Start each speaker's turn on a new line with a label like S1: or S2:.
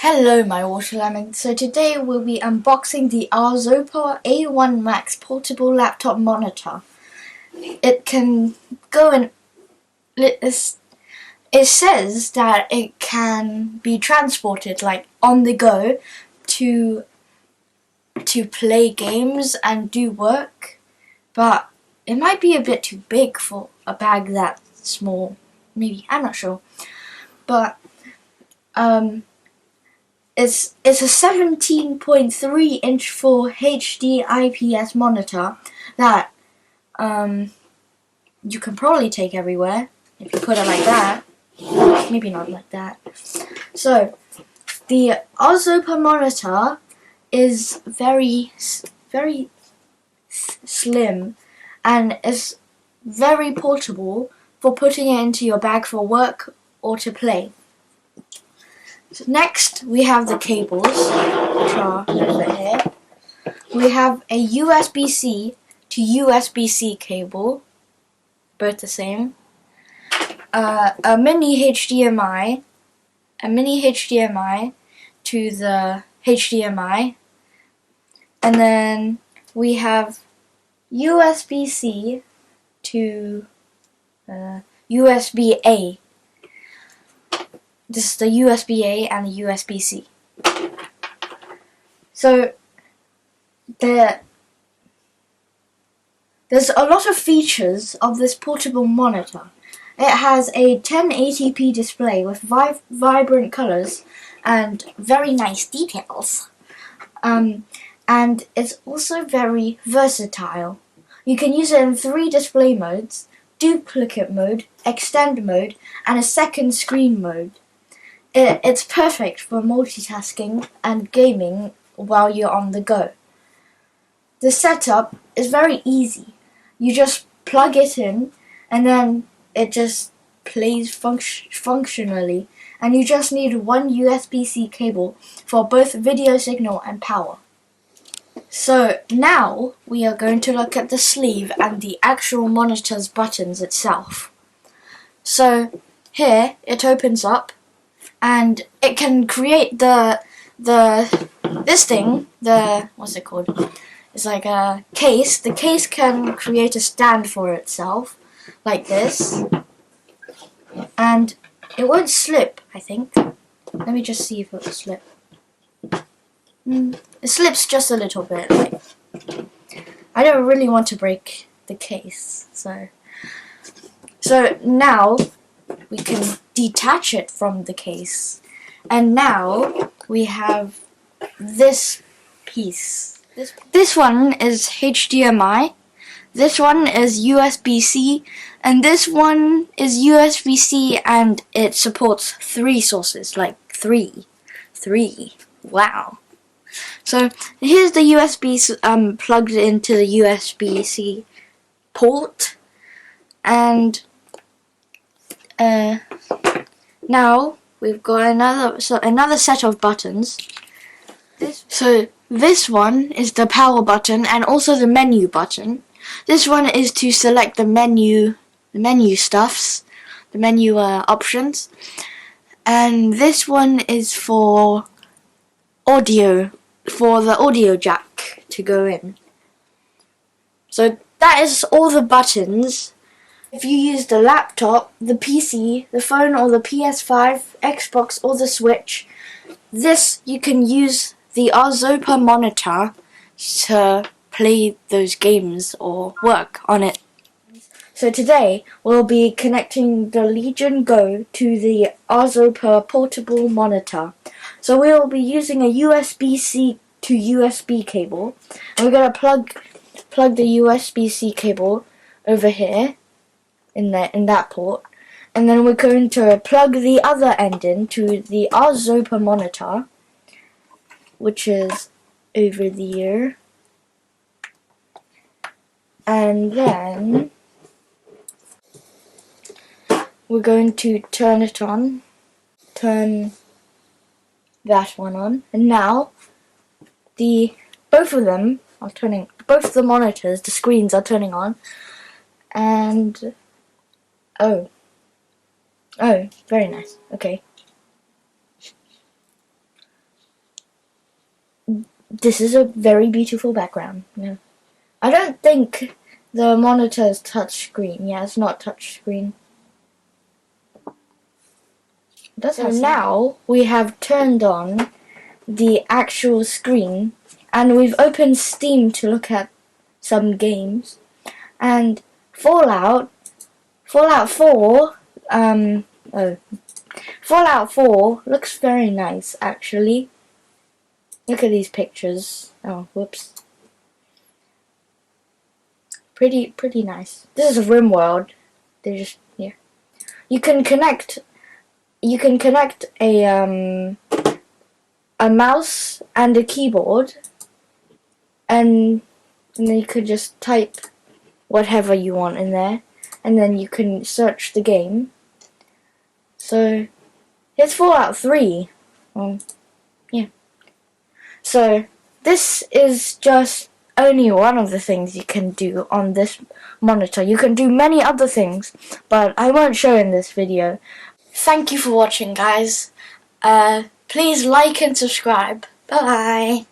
S1: Hello my water lemons. So today we'll be unboxing the ARZOPA A1Max portable laptop monitor. It can go and it says that it can be transported like on the go to play games and do work, but it might be a bit too big for a bag that small. Maybe, I'm not sure. But It's a 17.3 inch full HD IPS monitor that you can probably take everywhere if you put it like that. Maybe not like that. So the ARZOPA monitor is very slim and is very portable for putting it into your bag for work or to play. So next we have the cables, which are over here. We have a USB-C to USB-C cable, both the same. A mini HDMI to the HDMI, and then we have USB-C to USB-A. This is the USB-A and the USB-C. So there's a lot of features of this portable monitor. It has a 1080p display with vibrant colors and very nice details. And it's also very versatile. You can use it in 3 display modes: duplicate mode, extend mode, and a second screen mode. It's perfect for multitasking and gaming while you're on the go. The setup is very easy. You just plug it in and then it just plays functionally, and you just need one USB-C cable for both video signal and power. So now we are going to look at the sleeve and the actual monitor's buttons itself. So here it opens up, and it can create what's it called? It's like a case. The case can create a stand for itself, like this, and it won't slip, I think. Let me just see if it will slip. It slips just a little bit. Like, I don't really want to break the case, so now we can detach it from the case, and now we have this piece. This one is HDMI, this one is USB-C, and this one is USB-C, and it supports 3 sources, like 3. Wow. So here's the USB plugged into the USB-C port, and now we've got another set of buttons. So this one is the power button and also the menu button. This one is to select the menu options, and this one is for audio, for the audio jack to go in. So that is all the buttons. If you use the laptop, the PC, the phone, or the PS5, Xbox, or the Switch, you can use the ARZOPA monitor to play those games or work on it. So today we'll be connecting the Legion Go to the ARZOPA Portable Monitor. So we'll be using a USB-C to USB cable, and we're going to plug the USB-C cable over here in that port, and then we're going to plug the other end in to the ARZOPA monitor, which is over there, and then we're going to turn it on, turn that one on, and now both of the monitors, the screens are turning on, and oh, very nice. Okay. this is a very beautiful background. Yeah. I don't think the monitor is touchscreen. Yeah, it's not touchscreen. So now we have turned on the actual screen, and we've opened Steam to look at some games. And Fallout 4, Fallout 4 looks very nice actually. Look at these pictures. Oh, whoops. Pretty nice. This is RimWorld. They just, yeah. You can connect a mouse and a keyboard, and then you could just type whatever you want in there, and then you can search the game. So here's Fallout 3. Yeah. So this is just only one of the things you can do on this monitor. You can do many other things, but I won't show in this video. Thank you for watching, guys. Please like and subscribe. Bye bye.